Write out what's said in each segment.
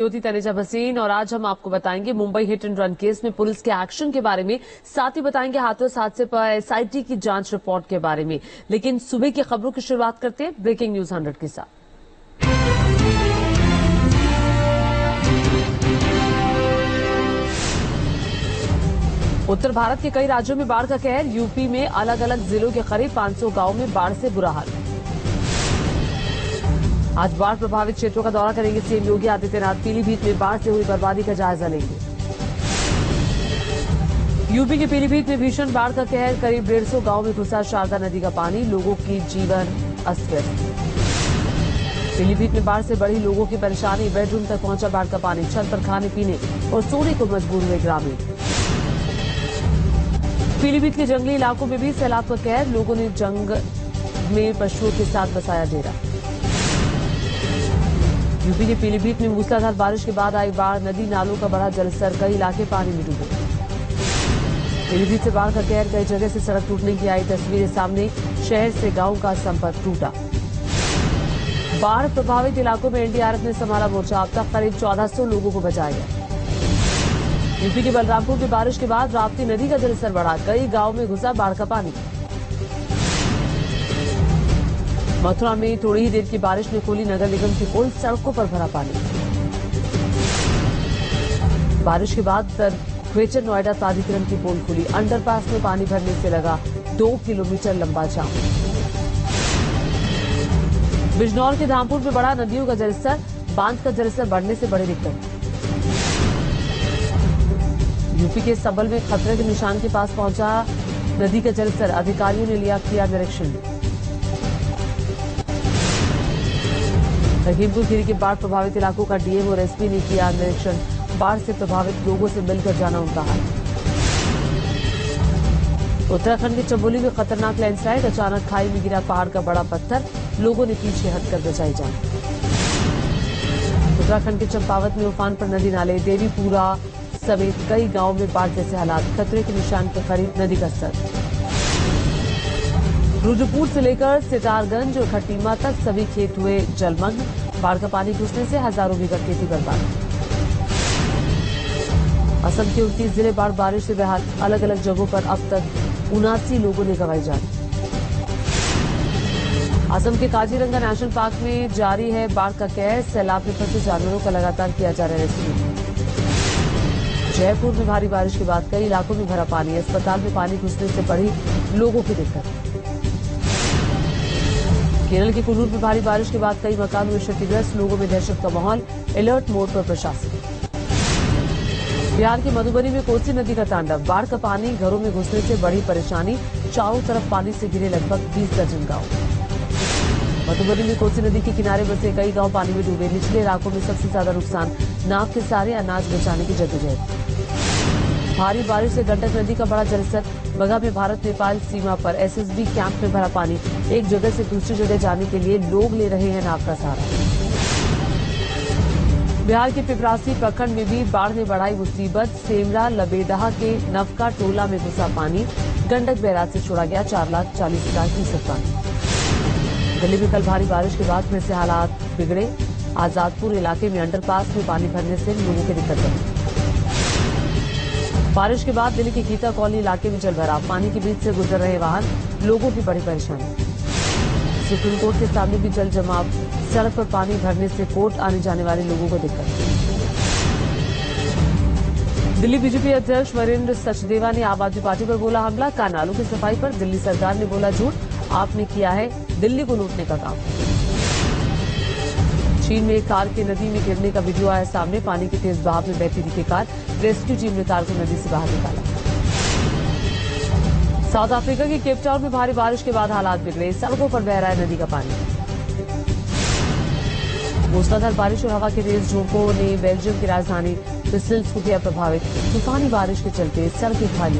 ज्योति तनेजा भसीन और आज हम आपको बताएंगे Mumbai hit and run case में पुलिस के एक्शन के बारे में। साथ ही बताएंगे हाथरस हादसे पर एसआईटी की जांच रिपोर्ट के बारे में। लेकिन सुबह की खबरों की शुरुआत करते हैं ब्रेकिंग न्यूज 100 के साथ। उत्तर भारत के कई राज्यों में बाढ़ का कहर। यूपी में अलग अलग जिलों के करीब 500 गांवों में बाढ़ से बुरा हाल। आज बाढ़ प्रभावित क्षेत्रों का दौरा करेंगे सीएम योगी आदित्यनाथ। पीलीभीत में बाढ़ से हुई बर्बादी का जायजा लेंगे। यूपी के पीलीभीत में भीषण बाढ़ का कहर। करीब 150 गांव में घुसा शारदा नदी का पानी। लोगों की जीवन अस्त व्यस्त। पीलीभीत में बाढ़ से बढ़ी लोगों की परेशानी। बेडरूम तक पहुंचा बाढ़ का पानी। छत पर खाने पीने और सोने को मजबूर हुए ग्रामीण। पीलीभीत के जंगली इलाकों में भी सैलाब का कहर। लोगों ने जंग में पशुओं के साथ बसाया डेरा। यूपी के पीलीभीत में मूसलाधार बारिश के बाद आई बाढ़। नदी नालों का बढ़ा जलस्तर। कई इलाके पानी में डूबे। पीलीभीत से बाढ़ का कहर। कई जगह से सड़क टूटने की आई तस्वीरें सामने। शहर से गांव का संपर्क टूटा। बाढ़ प्रभावित इलाकों में एनडीआरएफ ने संभाला मोर्चा। अब तक करीब 1400 लोगों को बचाया गया। यूपी के बलरामपुर में बारिश के बाद राप्ती नदी का जलस्तर बढ़ा। कई गांव में घुसा बाढ़ का पानी। मथुरा में थोड़ी ही देर की बारिश में खोली नगर निगम की पोल। सड़कों पर भरा पानी। बारिश के बाद ग्रेटर नोएडा प्राधिकरण की पोल खुली। अंडरपास में पानी भरने से लगा 2 किलोमीटर लंबा जाम। बिजनौर के धामपुर में बढ़ा नदियों का जलस्तर। बांध का जलस्तर बढ़ने से बड़ी दिक्कत। यूपी के संबल में खतरे के निशान के पास पहुंचा नदी का जलस्तर। अधिकारियों ने किया निरीक्षण। लखीमपुर खीरी के बाढ़ प्रभावित इलाकों का डीएम और एसपी ने किया निरीक्षण। बाढ़ से प्रभावित लोगों से मिलकर जाना उनका हाल। उत्तराखंड के चमोली में खतरनाक लैंडस्लाइड। अचानक खाई में गिरा पहाड़ का बड़ा पत्थर। लोगों ने पीछे हटकर बचाई जान। उत्तराखंड के चंपावत में उफान पर नदी नाले। देवीपुरा समेत कई गांवों में बाढ़ जैसे हालात। खतरे के निशान के करीब नदी का स्तर। रुद्रपुर से लेकर सितारगंज और खटीमा तक सभी खेत हुए जलमग्न। बाढ़ का पानी घुसने से हजारों बीघा खेती बर्बाद। असम के 29 जिले बाढ़ बारिश से बेहाल। अलग अलग जगहों पर अब तक 79 लोगों ने गंवाई जान। असम के काजीरंगा नेशनल पार्क में जारी है बाढ़ का कहर। सैलाब में फंसे जानवरों का लगातार किया जा रहा है रेस्क्यू। जयपुर में भारी बारिश के बाद कई इलाकों में भरा पानी। अस्पताल में पानी घुसने से बढ़ी लोगों की दिक्कत। केरल के कुल्लू में भारी बारिश के बाद कई मकान हुए क्षतिग्रस्त। लोगों में दहशत का माहौल। अलर्ट मोड पर प्रशासन। बिहार के मधुबनी में कोसी नदी का तांडव। बाढ़ का पानी घरों में घुसने से बढ़ी परेशानी। चारों तरफ पानी से घिरे लगभग 20 दर्जन गांव। मधुबनी में कोसी नदी के किनारे बसे कई गांव पानी में डूबे। निचले इलाकों में सबसे ज्यादा नुकसान। नाव के सहारे अनाज बचाने की जद्दोजहद। भारी बारिश से गंडक नदी का बड़ा जलस्तर। बगहा में भारत नेपाल सीमा पर एसएसबी कैंप में भरा पानी। एक जगह से दूसरी जगह जाने के लिए लोग ले रहे हैं नाव का सहारा। बिहार के पिपरासी प्रखंड में भी बाढ़ ने बढ़ाई मुसीबत। सेमरा लबेदहा के नवका टोला में घुसा पानी। गंडक बैराज से छोड़ा गया 4,40,000 क्यूसेक पानी। दिल्ली में कल भारी बारिश के बाद फिर से हालात बिगड़े। आजादपुर इलाके में अंडरपास में पानी भरने से लोगों की दिक्कत बढ़ी। बारिश के बाद दिल्ली के गीता कॉलोनी इलाके में जलभराव। पानी के बीच से गुजर रहे वाहन। लोगों की बड़ी परेशानी। सुप्रीम कोर्ट के सामने भी जल जमाव। सड़क पर पानी भरने से कोर्ट आने जाने वाले लोगों को दिक्कत। दिल्ली बीजेपी अध्यक्ष वरिंद्र सचदेवा ने आम आदमी पार्टी पर बोला हमला। कानालों की सफाई पर दिल्ली सरकार ने बोला झूठ। आपने किया है दिल्ली को लूटने का काम। चीन में एक कार के नदी में गिरने का वीडियो आया सामने। पानी के तेज बहाव में बहती दिखी कार। रेस्क्यू टीम ने कार को नदी से बाहर निकाला। साउथ अफ्रीका के केप टाउन में भारी बारिश के बाद हालात बिगड़े। सड़कों पर बह रहा है नदी का पानी। मूसलाधार बारिश और हवा के तेज झोंकों ने बेल्जियम की राजधानी ब्रसेल्स को किया प्रभावित। तूफानी बारिश के चलते सड़कें खाली।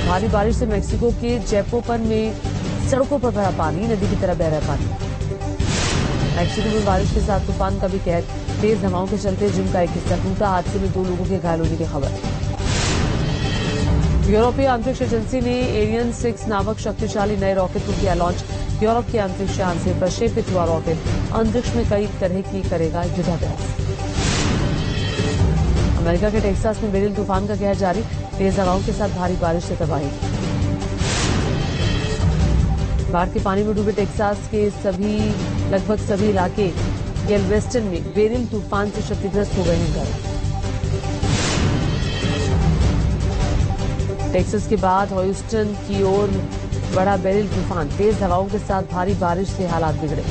भारी बारिश से मेक्सिको के जैपोपन में सड़कों पर भरा पानी। नदी की तरह बह रहा पानी। मेक्सिको में बारिश के साथ तूफान का भी कहर। तेज हवाओं के चलते जिम का एक हिस्सा टूटा। हादसे में 2 लोगों के घायल होने की खबर। यूरोपीय अंतरिक्ष एजेंसी ने एरियन 6 नामक शक्तिशाली नए रॉकेट को किया लॉन्च। यूरोप के अंतरिक्ष यान से प्रक्षेपित हुआ रॉकेट अंतरिक्ष में कई तरह की करेगा युद्धाभ्यास। अमेरिका के टेक्सास में बेरिल तूफान का कहर जारी, तेज हवाओं के साथ भारी बारिश से तबाही। बाढ़ के पानी में डूबे टेक्सास के लगभग सभी इलाके गैलवेस्टन में बेरिल तूफान से क्षतिग्रस्त हो गए हैं घर। टेक्सास के बाद ह्यूस्टन की ओर बढ़ा बेरिल तूफान, तेज हवाओं के साथ भारी बारिश से हालात बिगड़े।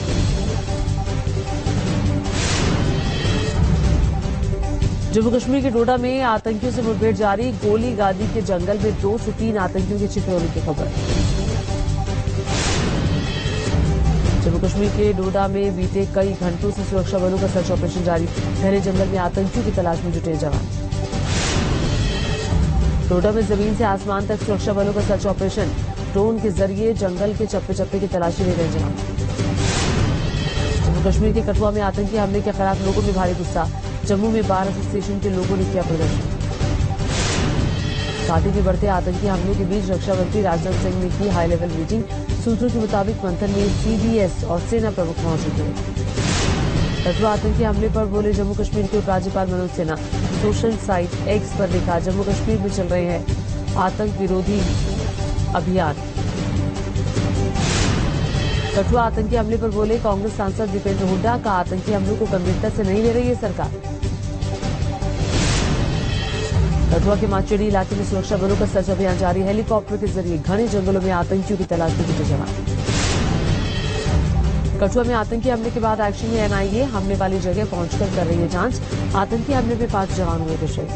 जम्मू कश्मीर के डोडा में आतंकियों से मुठभेड़ जारी, गोली गादी के जंगल में 2 से 3 आतंकियों के छिपे होने की खबर। जम्मू कश्मीर के डोडा में बीते कई घंटों से सुरक्षा बलों का सर्च ऑपरेशन जारी, घने जंगल में आतंकियों की तलाश में जुटे जवान। डोडा में जमीन से आसमान तक सुरक्षा बलों का सर्च ऑपरेशन, ड्रोन के जरिए जंगल के चप्पे चप्पे की तलाशी ले रहे जवान। जम्मू कश्मीर के कठुआ में आतंकी हमले के खिलाफ लोगों में भारी गुस्सा, जम्मू में बार एसोसिएशन के लोगों ने किया प्रदर्शन। घाटी में बढ़ते आतंकी हमलों के बीच रक्षा मंत्री राजनाथ सिंह ने की हाई लेवल मीटिंग, सूत्रों के मुताबिक मंथन में सीडीएस और सेना प्रमुख मौजूद रहे। कठुआ आतंकी हमले पर बोले जम्मू कश्मीर के उपराज्यपाल Manoj Sinha, social site x पर लिखा, जम्मू कश्मीर में चल रहे हैं आतंक विरोधी अभियान। कठुआ आतंकी हमले पर बोले कांग्रेस सांसद दीपेंद्र हुड्डा का, आतंकी हमलों को गंभीरता से नहीं ले रही है सरकार। कठुआ के माचेड़ी इलाके में सुरक्षा बलों का सर्च अभियान जारी, हेलीकॉप्टर के जरिए घने जंगलों में आतंकियों की तलाश में जुटे जवान। कठुआ में आतंकी हमले के बाद एक्शन में एनआईए हमले वाली जगह पहुंचकर कर रही है जांच, आतंकी हमले में 5 जवान हुए थे शहीद।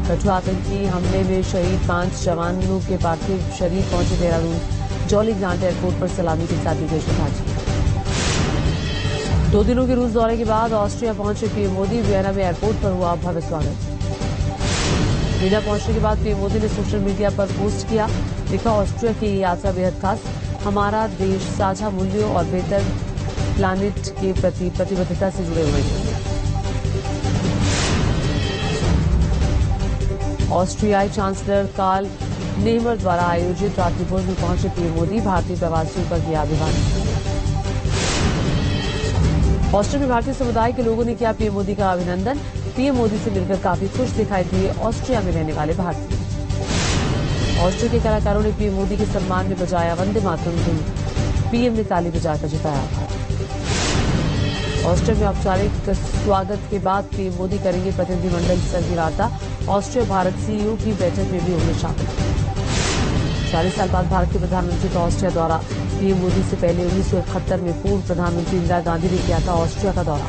कठुआ आतंकी हमले में शहीद 5 जवानों के पार्थिव शरीर पहुंचे देहरादून, जॉली ग्रांट एयरपोर्ट पर सलामी के साथ दी गई श्रद्धांजलि। 2 दिनों के रूस दौरे के बाद ऑस्ट्रिया पहुंचे पीएम मोदी, वियना में एयरपोर्ट पर हुआ भव्य स्वागत। वियना पहुंचने के बाद पीएम मोदी ने सोशल मीडिया पर पोस्ट किया, लिखा ऑस्ट्रिया की यात्रा बेहद खास, हमारा देश साझा मूल्यों और बेहतर प्लानिट के प्रति प्रतिबद्धता से जुड़े हुए हैं। ऑस्ट्रियाई चांसलर कार्ल नेहमर द्वारा आयोजित रात्रि भोज में पहुंचे पीएम मोदी, भारतीय प्रवासियों का किया अभिवादन। ऑस्ट्रिया में भारतीय समुदाय के लोगों ने किया पीएम मोदी का अभिनंदन, पीएम मोदी से मिलकर काफी खुश दिखाई दिए ऑस्ट्रिया में रहने वाले भारतीय। ऑस्ट्रिया के कलाकारों ने पीएम मोदी के सम्मान में बजाया वंदे मातरम धुन, पीएम ने ताली बजाकर जताया आभार। ऑस्ट्रिया में औपचारिक स्वागत के बाद पीएम मोदी करेंगे प्रतिनिधिमंडल स्तर की वार्ता, ऑस्ट्रिया भारत सीईओ की बैठक में भी होंगे शामिल। 40 साल बाद भारत के प्रधानमंत्री का ऑस्ट्रिया दौरा, पीएम मोदी से पहले 1971 में पूर्व प्रधानमंत्री इंदिरा गांधी ने किया था ऑस्ट्रिया का दौरा।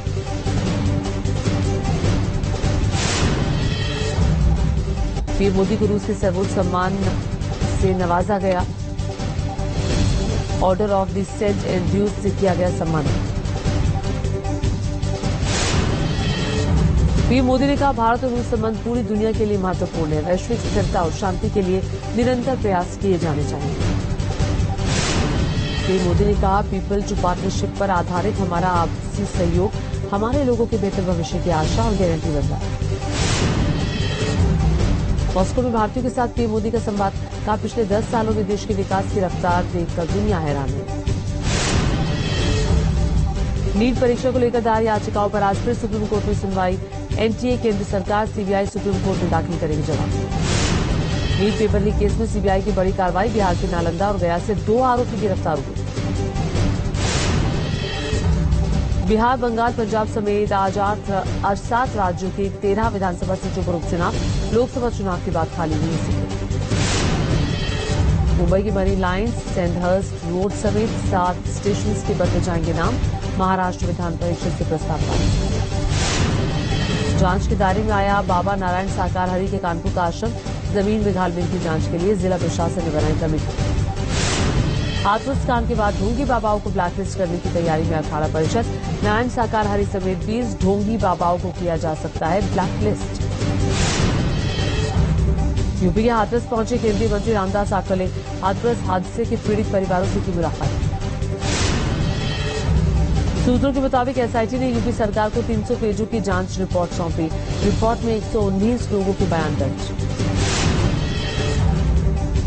पीएम मोदी को रूस के सर्वोच्च सम्मान से नवाजा गया, order of the Saint Andrew's से किया गया सम्मान। पीएम मोदी ने कहा भारत और रूस संबंध पूरी दुनिया के लिए महत्वपूर्ण है, वैश्विक स्थिरता और शांति के लिए निरंतर प्रयास किए जाने चाहिए। पीएम मोदी ने कहा पीपल टू पार्टनरशिप पर आधारित हमारा आपसी सहयोग हमारे लोगों के बेहतर भविष्य की आशा और गारंटी बन रहा है। मॉस्को में भारतीयों के साथ पीएम मोदी का संवाद, कहा पिछले 10 सालों में देश के विकास की रफ्तार देखकर दुनिया हैरान है। नीट परीक्षा को लेकर दायर याचिकाओं पर आज फिर सुप्रीम कोर्ट में सुनवाई, एनटीए केंद्र सरकार सीबीआई सुप्रीम कोर्ट में दाखिल करेगी जवाब। नीट पेपर लीक केस में सीबीआई की बड़ी कार्रवाई, बिहार के नालंदा और गया से 2 आरोपी गिरफ्तार हुए। बिहार, बंगाल, पंजाब समेत आज 7 राज्यों के 13 विधानसभा सीटों पर उपचुनाव, लोकसभा चुनाव के बाद खाली हुई सीटें। मुंबई की मरीन लाइन्स, सैंडहर्स्ट रोड समेत 7 स्टेशन के बदले जाएंगे नाम, महाराष्ट्र विधान परिषद से प्रस्ताव पास। जांच के दायरे में आया बाबा नारायण साकार हरि के कानपुर का आश्रम, जमीन में घालमेल की जांच के लिए जिला प्रशासन ने बनाई कमेटी। हाथरस कांड के बाद ढोंगी बाबाओं को ब्लैकलिस्ट करने की तैयारी में अखाड़ा परिषद, नारायण साकार हरि समेत 20 ढोंगी बाबाओं को किया जा सकता है ब्लैकलिस्ट। यूपी के हाथरस पहुंचे केंद्रीय मंत्री रामदास आठवले, हाथरस हादसे के पीड़ित परिवारों से की मुलाकात। सूत्रों के मुताबिक एसआईटी ने यूपी सरकार को 300 पेजों की जांच रिपोर्ट सौंपी, रिपोर्ट में 119 लोगों के बयान दर्ज।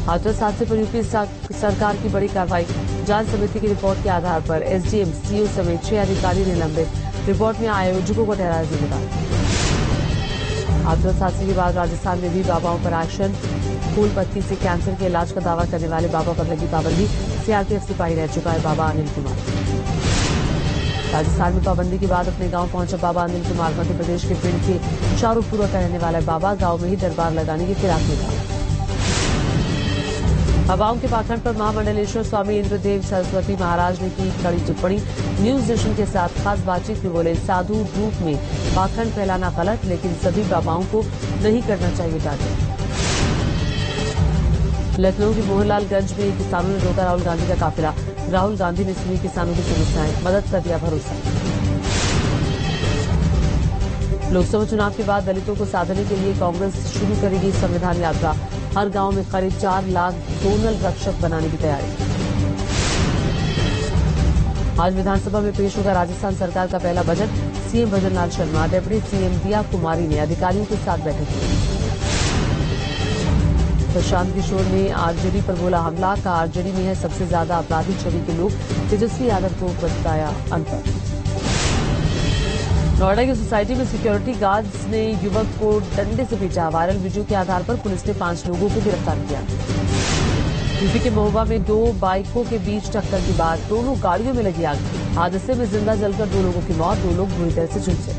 हाथरस हादसे पर यूपी सरकार की बड़ी कार्रवाई। जांच समिति की रिपोर्ट के आधार पर एसडीएम, सीओ समेत 6 अधिकारी निलंबित। रिपोर्ट में आयोजकों को ठहराया जिम्मेदार। हाथरस हादसे के बाद राजस्थान में भी बाबाओं पर एक्शन। फूल पत्ती से कैंसर के इलाज का दावा करने वाले बाबा पर लगी पाबंदी। सीआरपीएफ सिपाही रह चुका है बाबा अनिल कुमार। राजस्थान में पाबंदी के बाद अपने गांव पहुंचा बाबा अनिल कुमार। मध्य प्रदेश के पिंड के शाहरुखपुरा का रहने वाला बाबा गांव में ही दरबार लगाने की फिराक में था। बाबाओं के पाखंड पर महामंडलेश्वर स्वामी इंद्रदेव सरस्वती महाराज ने की कड़ी टिप्पणी। न्यूज नेशन के साथ खास बातचीत में बोले, साधु रूप में पाखंड फैलाना गलत, लेकिन सभी बाबाओं को नहीं करना चाहिए टारगेट। लखनऊ के मोहनलालगंज में किसानों ने रोका राहुल गांधी का काफिला। राहुल गांधी ने सुनी किसानों की समस्याएं, मदद का दिया भरोसा। लोकसभा चुनाव के बाद दलितों को साधने के लिए कांग्रेस शुरू करेगी संविधान यात्रा। हर गांव में करीब 4 लाख जोनल रक्षक बनाने की तैयारी। आज विधानसभा में पेश होगा राजस्थान सरकार का पहला budget. CM Bhajanlal Sharma, deputy CM दिया कुमारी ने अधिकारियों के साथ बैठक की। प्रशांत किशोर ने आरजेडी पर बोला हमला का, आरजेडी में है सबसे ज्यादा अपराधी छवि के लोग। तेजस्वी यादव को बताया अंतर। नोएडा की सोसाइटी में सिक्योरिटी गार्ड्स ने युवक को डंडे से पीटा। वायरल वीडियो के आधार पर पुलिस ने 5 लोगों को गिरफ्तार किया। यूपी के महोबा में 2 बाइकों के बीच टक्कर के बाद दोनों गाड़ियों में लगी आग। हादसे में जिंदा जलकर 2 लोगों की मौत, 2 लोग बुरी तरह से झुलसे।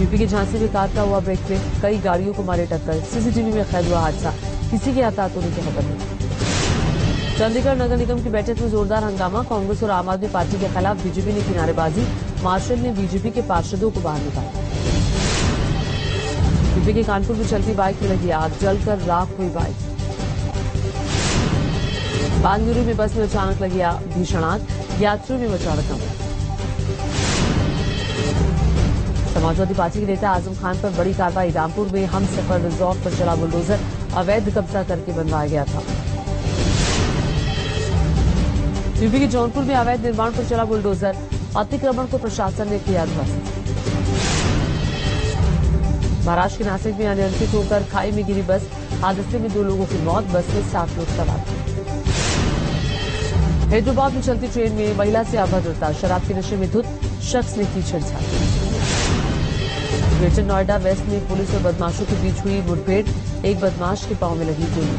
यूपी के झांसी में कार का हुआ ब्रेक फेल, कई गाड़ियों को मारे टक्कर। सीसीटीवी में कैद हुआ हादसा, किसी के हताहत होने की खबर नहीं। चंडीगढ़ नगर निगम की बैठक में जोरदार हंगामा। कांग्रेस और आम आदमी पार्टी के खिलाफ बीजेपी ने की नारेबाजी। मार्शल ने बीजेपी के पार्षदों को बाहर निकाला। यूपी के कानपुर में चलती बाइक में लगी आग, जलकर राख हुई बाइक। बांगलुरु में बस में अचानक लगी भीषण आग, यात्रियों में मचा हड़कंप। समाजवादी पार्टी के नेता आजम खान पर बड़ी कार्रवाई। रामपुर में हम सफर रिजॉर्ट पर चला बुलडोजर, अवैध कब्जा करके बनवाया गया था। यूपी के जौनपुर में अवैध निर्माण पर चला बुलडोजर, अतिक्रमण को प्रशासन ने किया ध्वस्त। महाराष्ट्र के नासिक में अनियंत्रित होकर खाई में गिरी बस, हादसे में 2 लोगों की मौत, बस में 7 लोग सवार थे। हैदराबाद में चलती ट्रेन में महिला से अभद्रता, शराब के नशे में धुत शख्स ने की छेड़छाड़। ग्रेटर नोएडा वेस्ट में पुलिस और बदमाशों के बीच हुई मुठभेड़, एक बदमाश के पांव में लगी गोली।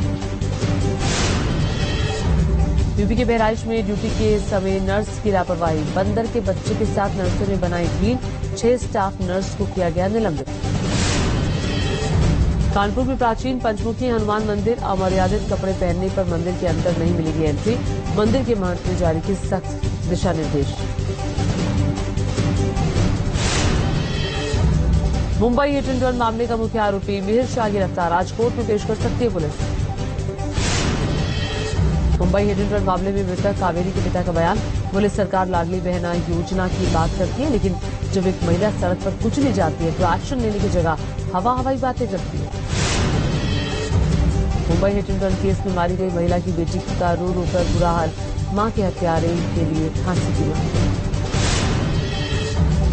यूपी के बहराइच में ड्यूटी के समय नर्स की लापरवाही, बंदर के बच्चे के साथ नर्सों ने बनाई ड्रीम, 6 स्टाफ नर्स को किया गया निलंबित। कानपुर में प्राचीन पंचमुखी हनुमान मंदिर, अमर्यादित कपड़े पहनने पर मंदिर के अंदर नहीं मिलेगी एंट्री, मंदिर के महंत ने जारी की सख्त दिशा निर्देश। मुंबई हिट एंड रन मामले का मुख्य आरोपी मिहिर शाह गिरफ्तार, आज कोर्ट में पेश कर सकती है police. Mumbai hit and run मामले में मृतक कावेरी के पिता का बयान, बोले सरकार लाडली बहना योजना की बात करती है, लेकिन जब एक महिला सड़क पर कुचली जाती है तो एक्शन लेने की जगह हवाई बातें करती है। Mumbai hit and run case में मारी गई महिला की बेटी का रो रो कर बुरा हाल, मां के हत्यारे के लिए फांसी की मांग।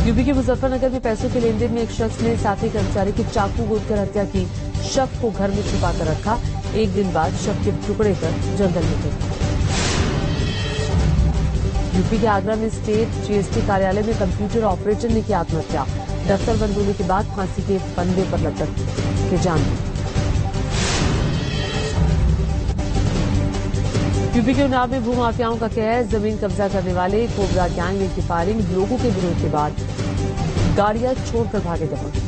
यूपी के मुजफ्फरनगर में पैसों के लेन देन में एक शख्स ने साथी कर्मचारी की चाकू गोदकर हत्या की, शव को घर में छुपा कर रखा, एक दिन बाद शव के टुकड़े कर जंगल में फेंका। यूपी के आगरा में स्टेट जीएसटी कार्यालय में कंप्यूटर ऑपरेटर ने की आत्महत्या, दफ्तर बंद होने के बाद फांसी के फंदे पर लटक के जान दी। यूपी के उन्नाव में भूमाफियाओं का कहर, जमीन कब्जा करने वाले कोबरा गैंग ने की फायरिंग, लोगों के विरोध के बाद गाड़ियां छोड़कर भागे दबंग।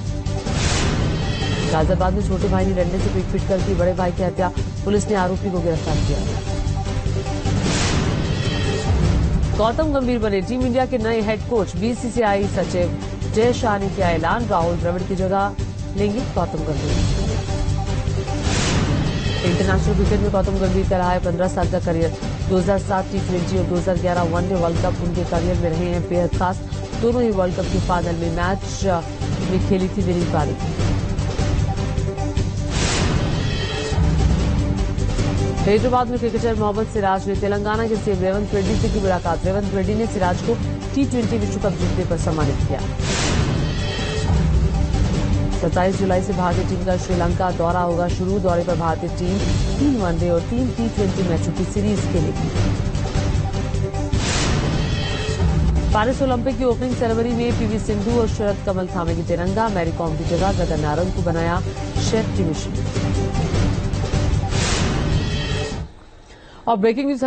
गाजियाबाद में छोटे भाई ने डंडे से पीट कर की बड़े भाई की हत्या, पुलिस ने आरोपी को गिरफ्तार किया। गौतम गंभीर बने टीम इंडिया के नए हेड कोच, बीसीसीआई सचिव जय शाह ने किया ऐलान, राहुल द्रविड़ की जगह लेंगे गौतम गंभीर। इंटरनेशनल क्रिकेट में गौतम गंभीर का रहा है 15 साल का करियर, 2007 टी20 और 2011 वनडे वर्ल्ड कप उनके करियर में रहे हैं बेहद खास। दोनों ही वर्ल्ड कप के फाइनल में मैच में खेली थी विनिंग पारी। हैदराबाद में क्रिकेटर मोहम्मद सिराज ने तेलंगाना के सीएम रेवंत रेड्डी से की मुलाकात, रेवंत रेड्डी ने सिराज को टी20 विश्व कप जीतने पर सम्मानित किया। 27 जुलाई से भारतीय टीम का श्रीलंका दौरा होगा शुरू। दौरे पर भारतीय टीम 3 वनडे और 3 T20 मैचों की सीरीज खेलेगी। पेरिस ओलंपिक की ओपनिंग सेरेमनी में पीवी सिंधु और शरद कमल थामेगी तिरंगा। मैरी कॉम की जगह गगन नारंग को बनाया शेफ की मिशन। और ब्रेकिंग न्यूज